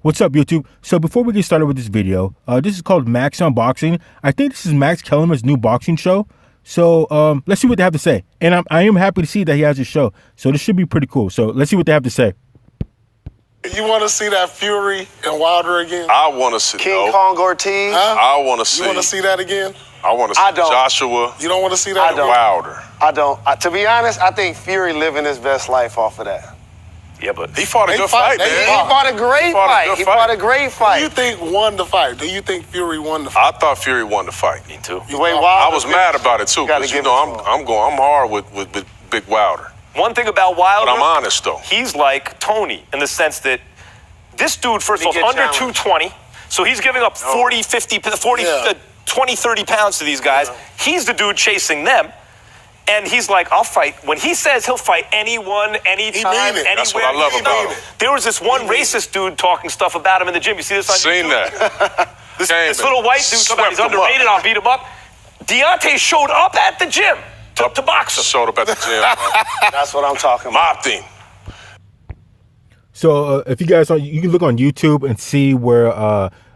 What's up, YouTube? So before we get started with this video, this is called Max Unboxing. I think this is Max Kellerman's new boxing show. So let's see what they have to say. And I am happy to see that he has a show. So this should be pretty cool. So let's see what they have to say. You want to see that Fury and Wilder again? I want to see King Kong Ortiz. Huh? I want to see. You want to see that again? I want to see Joshua. You don't want to see that? I don't. Wilder. I don't. To be honest, I think Fury living his best life off of that. Yeah, but he fought a good fight, man. He fought a great fight. He fought a great fight. Who do you think won the fight? Do you think Fury won the fight? I thought Fury won the fight. Me too. I was mad about it too, because I'm hard with Big Wilder. One thing about Wilder, but I'm honest though. He's like Tony in the sense that this dude, first of all, is under 220, so he's giving up 40, 50, 40, 20, 30 pounds to these guys. Yeah. He's the dude chasing them. And he's like, I'll fight. When he says he'll fight anyone, anytime, anywhere. That's what I love about him. There was this one racist dude talking stuff about him in the gym. You see this on YouTube? Seen that. This little white dude talking about he's underrated, I'll beat him up. Deontay showed up at the gym to box him. Showed up at the gym. That's what I'm talking about. Mopped him. So if you guys, you can look on YouTube and see where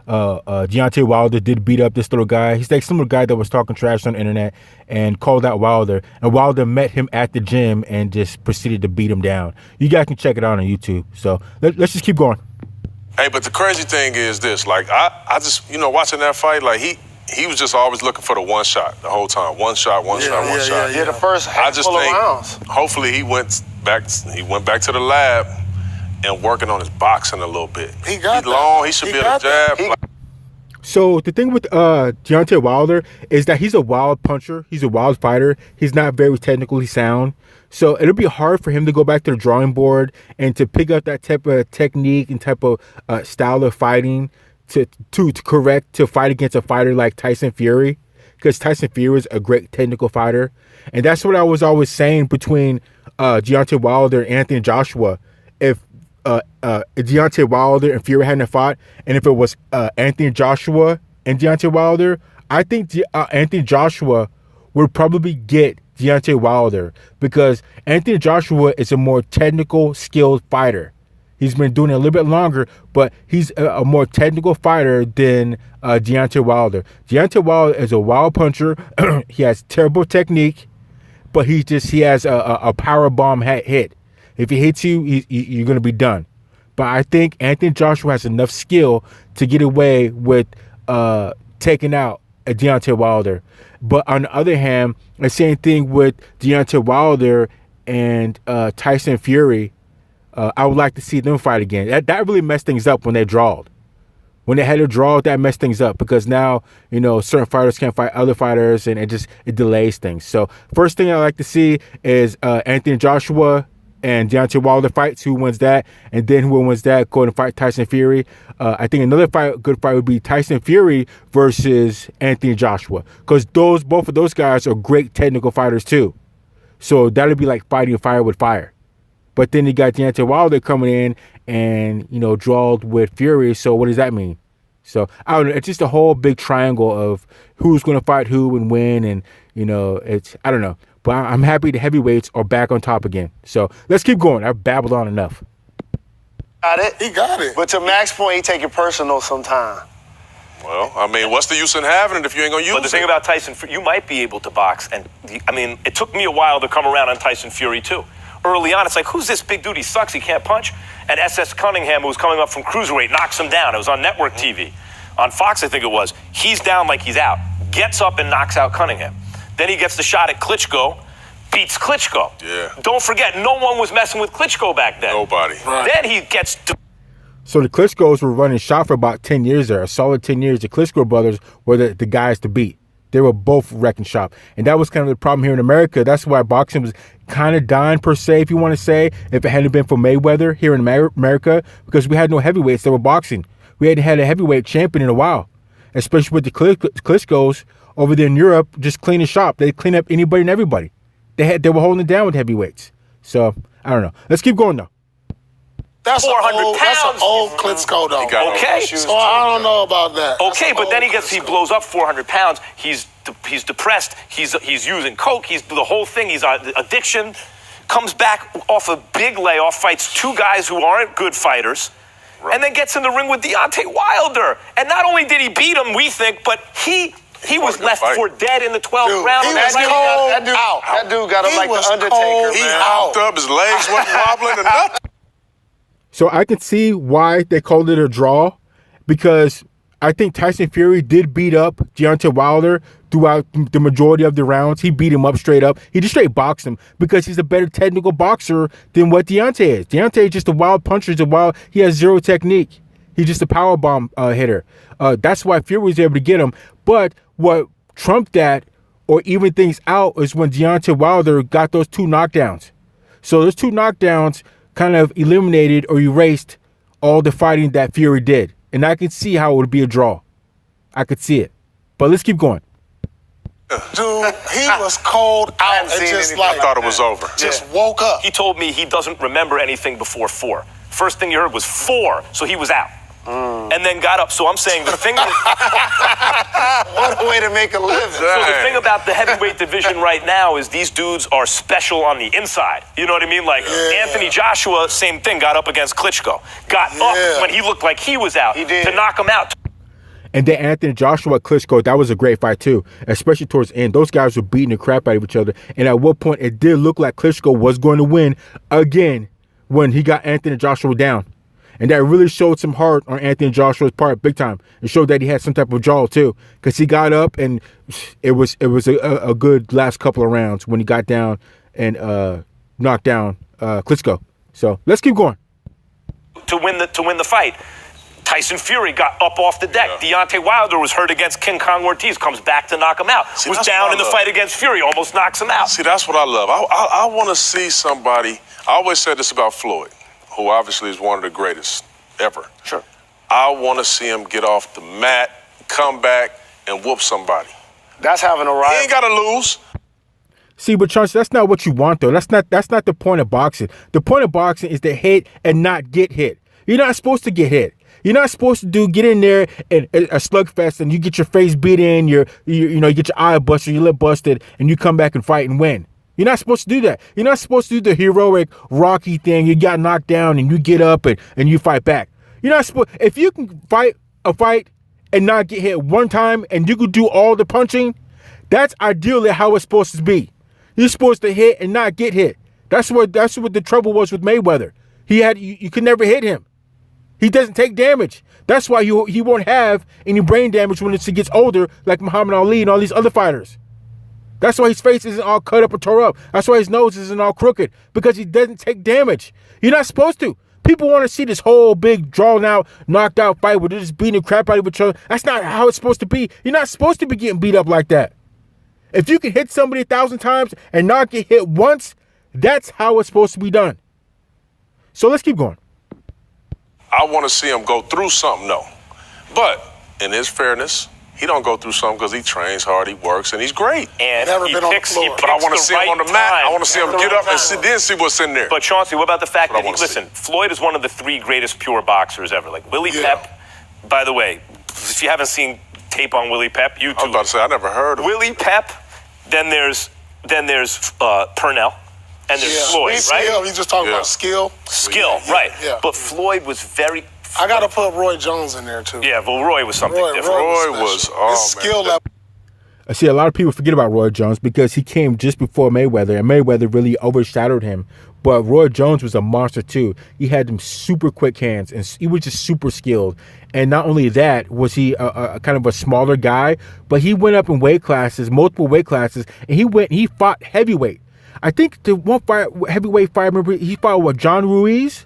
Deontay Wilder did beat up this little guy. He's like some little guy that was talking trash on the internet and called out Wilder. And Wilder met him at the gym and just proceeded to beat him down. You guys can check it out on YouTube. So let's just keep going. Hey, but the crazy thing is this. Like, I just, watching that fight, like, he was just always looking for the one shot the whole time. One shot. Yeah, the first handful of rounds. Hopefully he went back to the lab and working on his boxing a little bit. He's long. He should be able to jab. So the thing with Deontay Wilder is that he's a wild puncher. He's a wild fighter. He's not very technically sound. So it'll be hard for him to go back to the drawing board and to pick up that type of technique and type of style of fighting to fight against a fighter like Tyson Fury. Because Tyson Fury is a great technical fighter. And that's what I was always saying between Deontay Wilder and Anthony Joshua. If Deontay Wilder and Fury hadn't fought, and if it was Anthony Joshua and Deontay Wilder, I think Anthony Joshua would probably get Deontay Wilder, because Anthony Joshua is a more technical, skilled fighter. He's been doing it a little bit longer, but he's a more technical fighter than Deontay Wilder. Deontay Wilder is a wild puncher. He has terrible technique, but he has a power bomb hit. If he hits you, you're going to be done. But I think Anthony Joshua has enough skill to get away with taking out a Deontay Wilder. But on the other hand, the same thing with Deontay Wilder and Tyson Fury. I would like to see them fight again. That really messed things up when they drawed. When they had a draw, that messed things up, because now, certain fighters can't fight other fighters, and it delays things. So first thing I like to see is Anthony Joshua and Deontay Wilder fights. Who wins that? And then who wins that, go and fight Tyson Fury. I think another good fight would be Tyson Fury versus Anthony Joshua, because both of those guys are great technical fighters too. So that would be like fighting fire with fire. But then you got Deontay Wilder coming in and, drawled with Fury. So what does that mean? So I don't know. It's just a whole big triangle of who's going to fight who and when. And, I don't know. But I'm happy the heavyweights are back on top again. So let's keep going. I've babbled on enough. Got it. He got it. But to Max's point, he take it personal sometime. Well, what's the use in having it if you ain't going to use it? But the thing about Tyson, you might be able to box. And, it took me a while to come around on Tyson Fury, too. Early on, it's like, who's this big dude? He sucks. He can't punch. And SS Cunningham, who was coming up from cruiserweight, knocks him down. It was on network TV. On Fox, I think it was. He's down like he's out. Gets up and knocks out Cunningham. Then he gets the shot at Klitschko. Beats Klitschko. Yeah. Don't forget, no one was messing with Klitschko back then. Nobody. Right. Then he gets... So the Klitschkos were running shot for about 10 years there. A solid 10 years. The Klitschko brothers were the guys to beat. They were both wrecking shop. And that was kind of the problem here in America. That's why boxing was kind of dying, per se, if you want to say, if it hadn't been for Mayweather here in America, because we had no heavyweights that were boxing. We hadn't had a heavyweight champion in a while, especially with the Klitschkos over there in Europe, just cleaning shop. They clean up anybody and everybody. They were holding it down with heavyweights. So, I don't know. Let's keep going, though. That's 400 pounds. That's an old Klitschko, though. Okay. So I don't know about that. Okay, but then he blows up 400 pounds. He's depressed. He's using coke. He's the whole thing. He's addiction. Comes back off a big layoff. Fights two guys who aren't good fighters. and then gets in the ring with Deontay Wilder. And not only did he beat him, we think, but he was left for dead in the 12th round. He was cold out. That dude got him like the Undertaker, He man. hopped up, his legs wasn't wobbling and nothing. So I can see why they called it a draw, because I think Tyson Fury did beat up Deontay Wilder throughout the majority of the rounds. He beat him up straight up. He just straight boxed him because he's a better technical boxer than what Deontay is. Deontay is just a wild puncher. He has zero technique. He's just a power bomb hitter. That's why Fury was able to get him. But what trumped that or even things out is when Deontay Wilder got those 2 knockdowns. So those 2 knockdowns kind of eliminated or erased all the fighting that Fury did. And I could see how it would be a draw. I could see it. But let's keep going. Dude, he was cold out and just I thought it was over. just woke up. He told me he doesn't remember anything before 4. First thing you heard was 4, so he was out. And then got up. So I'm saying the thing What a way to make a living. So the thing about the heavyweight division right now is these dudes are special on the inside. You know what I mean? Like Anthony Joshua, same thing, got up against Klitschko. Got up when he looked like he was out to knock him out. And then Anthony Joshua, Klitschko, that was a great fight too, especially towards the end. Those guys were beating the crap out of each other. And at one point, it did look like Klitschko was going to win again when he got Anthony Joshua down. And that really showed some heart on Anthony Joshua's part, big time. It showed that he had some type of jaw too, because he got up and it was a good last couple of rounds when he got down and knocked down Klitschko. So let's keep going. To win the fight, Tyson Fury got up off the deck. Deontay Wilder was hurt against King Kong Ortiz, comes back to knock him out. Was down in the fight against Fury, almost knocks him out. See, that's what I love. I want to see somebody. I always said this about Floyd, who obviously is one of the greatest ever. Sure. I want to see him get off the mat, come back, and whoop somebody. That's having a He rival. ain't got to lose. See, but Chauncey, that's not what you want though. That's not the point of boxing. The point of boxing is to hit and not get hit. You're not supposed to get hit. You're not supposed to get in there and a slugfest and you get your face beat in, you get your eye busted, your lip busted, and you come back and fight and win. You're not supposed to do that. You're not supposed to do the heroic Rocky thing. You got knocked down and you get up and you fight back. You're not supposed. If you can fight a fight and not get hit one time and you can do all the punching, that's ideally how it's supposed to be. You're supposed to hit and not get hit. That's what the trouble was with Mayweather. You could never hit him. He doesn't take damage. That's why he won't have any brain damage when he gets older, like Muhammad Ali and all these other fighters. That's why his face isn't all cut up or tore up. That's why his nose isn't all crooked, because he doesn't take damage. You're not supposed to. People want to see this whole big, drawn out, knocked out fight where they're just beating the crap out of each other. That's not how it's supposed to be. You're not supposed to be getting beat up like that. If you can hit somebody 1,000 times and not get hit once, that's how it's supposed to be done. So let's keep going. I want to see him go through something, though. But in his fairness, he don't go through something because he trains hard, he works, and he's great. And Never he been on the picks, floor. he But I picks want to the see him on the right mat. I time. want to see him get up and then see what's in there. But Chauncey, what about the fact What I that wanna see. Floyd is one of the 3 greatest pure boxers ever. Like Willie Pep, by the way, if you haven't seen tape on Willie Pep, YouTube. I was about to say, I never heard of him. Willie Pep, then there's Purnell, and there's Floyd, right? Skill. He's just talking about skill. Skill, right. Yeah. But Floyd was very... I got to put Roy Jones in there, too. Yeah, well, Roy was something different. Roy was, special. His skill level. I see a lot of people forget about Roy Jones because he came just before Mayweather, and Mayweather really overshadowed him. But Roy Jones was a monster too. He had them super quick hands, and he was just super skilled. And not only that, was he a kind of a smaller guy, but he went up in weight classes, multiple weight classes, and he fought heavyweight. I think the one heavyweight fight, remember, he fought with John Ruiz.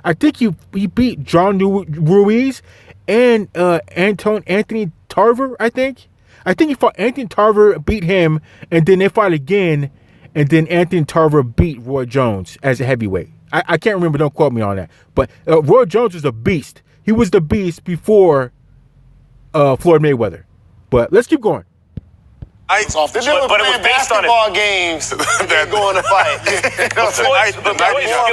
I think he beat John Ruiz and Anthony Tarver, I think he fought Anthony Tarver, beat him, and then they fought again, and then Anthony Tarver beat Roy Jones as a heavyweight. I can't remember, don't quote me on that. But Roy Jones was a beast. He was the beast before Floyd Mayweather. But let's keep going. They're doing but it was playing based on it. basketball games. They're going to fight.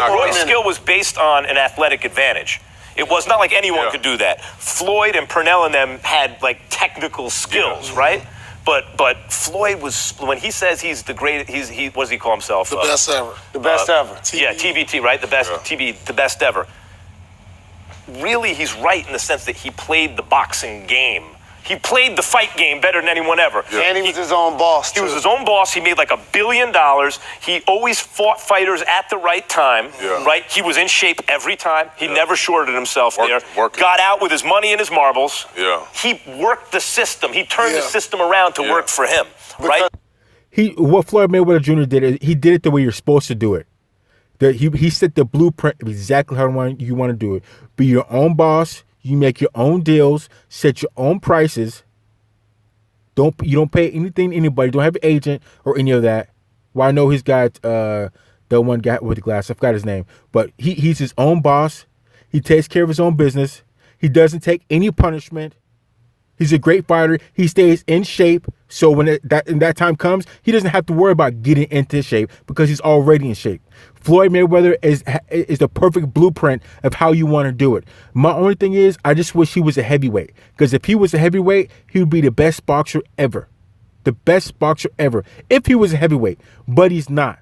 Roy's skill was based on an athletic advantage. It was not like anyone could do that. Floyd and Purnell and them had like technical skills, right? But Floyd was, when he says he's the greatest, what does he call himself? The best ever. The best ever. Yeah, TBT, right? The best the best ever. really, he's right in the sense that he played the boxing game. He played the fight game better than anyone ever. Yeah. And he was his own boss, too. He was his own boss. He made like $1 billion. He always fought fighters at the right time, right? He was in shape every time. He never shorted himself there. Got out with his money and his marbles. Yeah. He worked the system. He turned the system around to work for him, right? What Floyd Mayweather Jr. did is he did it the way you're supposed to do it. He set the blueprint of exactly how you want to do it. Be your own boss. You make your own deals, set your own prices. You don't pay anything to anybody. Don't have an agent or any of that. Well, I know he's got the one guy with the glass. I forgot his name, but he's his own boss. He takes care of his own business. He doesn't take any punishment. He's a great fighter. He stays in shape. So when that time comes, he doesn't have to worry about getting into shape because he's already in shape. Floyd Mayweather is the perfect blueprint of how you want to do it. My only thing is, I just wish he was a heavyweight. Because if he was a heavyweight, he would be the best boxer ever. The best boxer ever. If he was a heavyweight. But he's not.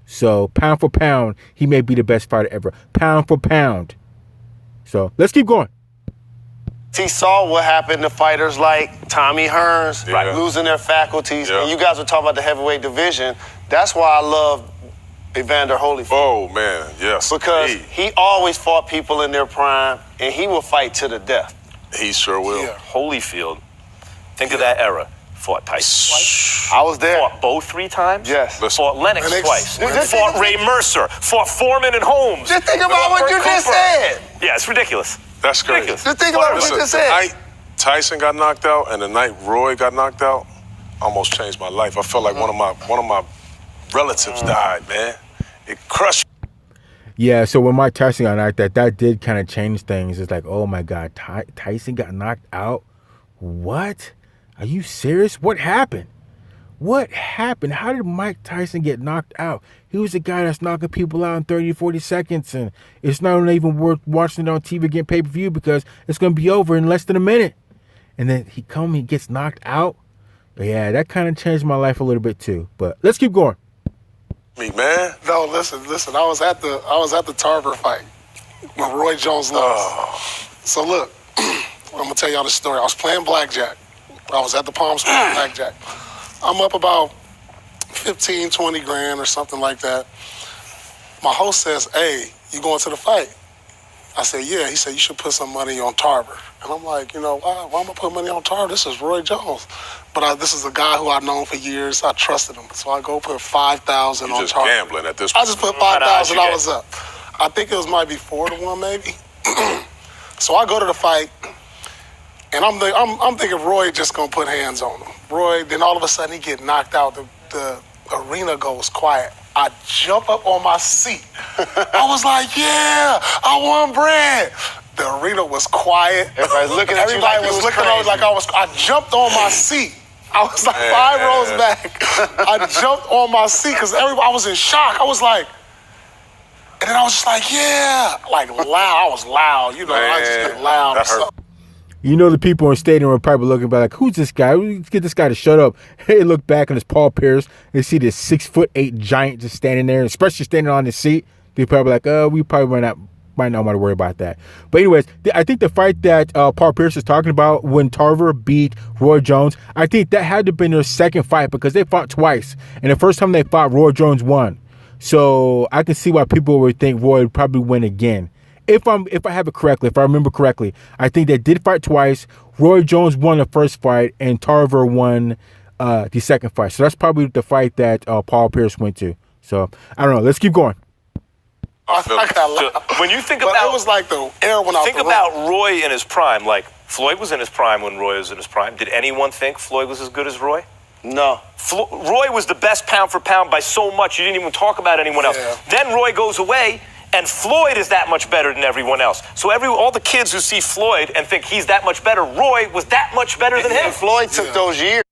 So pound for pound, he may be the best fighter ever. Pound for pound. So let's keep going. He saw what happened to fighters like Tommy Hearns, losing their faculties. And you guys were talking about the heavyweight division. That's why I love Evander Holyfield. Oh, man, yes. Because he always fought people in their prime, and he will fight to the death. He sure will. Yeah. Holyfield, think of that era. Fought Tyson twice. I was there. Fought Bo 3 times. Yes. Fought Lennox twice. Fought Ray Mercer. Fought Foreman and Holmes. Just think about what you just said. Yeah, it's ridiculous. That's crazy. Ridiculous. Just think about what you just said. The night Tyson got knocked out and the night Roy got knocked out almost changed my life. I felt like one of my relatives died, man. It crushed. Yeah, so when Mike Tyson got knocked out, that did kind of change things. It's like, oh my God, Tyson got knocked out? What? Are you serious? What happened? What happened? How did Mike Tyson get knocked out? He was the guy that's knocking people out in 30, 40 seconds, and it's not even worth watching it on TV getting pay-per-view because it's going to be over in less than a minute. And then he gets knocked out. Yeah, that kind of changed my life a little bit too. But let's keep going. Me, man. No, listen. I was at the Tarver fight when Roy Jones lost. So look, I'm gonna tell y'all the story. I was playing blackjack. I was at the Palm Springs blackjack. I'm up about 15, 20 grand or something like that. My host says, "Hey, you going to the fight?" I said, "Yeah." He said, "You should put some money on Tarver." And I'm like, why am I going to put money on Tarver? This is Roy Jones. But this is a guy who I've known for years. I trusted him. So I go put $5,000 on Tarver. Just gambling at this point. I just put $5,000 up. I think it might be 4-1 maybe. So I go to the fight, and I'm thinking Roy just going to put hands on him. Roy, then all of a sudden he get knocked out. The arena goes quiet. I jump up on my seat. I was like, yeah, I won bread. The arena was quiet. Everybody's looking at you like it was crazy. I jumped on my seat. I was like 5 rows back. I jumped on my seat because I was in shock. I was like, and then I was just like, yeah, like loud. I was loud, I just get loud. That hurt. The people in the stadium were probably looking back like, who's this guy? Let's get this guy to shut up. They look back and it's Paul Pierce. They see this 6'8" giant just standing there, especially standing on his seat. They probably like, we probably might not want to worry about that. But anyways, I think the fight that Paul Pierce is talking about when Tarver beat Roy Jones, I think that had to have been their second fight because they fought twice. And the first time they fought, Roy Jones won. So I can see why people would think Roy would probably win again. If I have it correctly, if I remember correctly, I think they did fight twice. Roy Jones won the first fight, and Tarver won the second fight. So that's probably the fight that Paul Pierce went to. So I don't know. Let's keep going. When you think about, it was like the air went out. Think about Roy in his prime. Like Floyd was in his prime when Roy was in his prime. Did anyone think Floyd was as good as Roy? No. Roy was the best pound for pound by so much you didn't even talk about anyone else. Then Roy goes away. And Floyd is that much better than everyone else. So all the kids who see Floyd and think he's that much better, Roy was that much better than him. And Floyd took those years.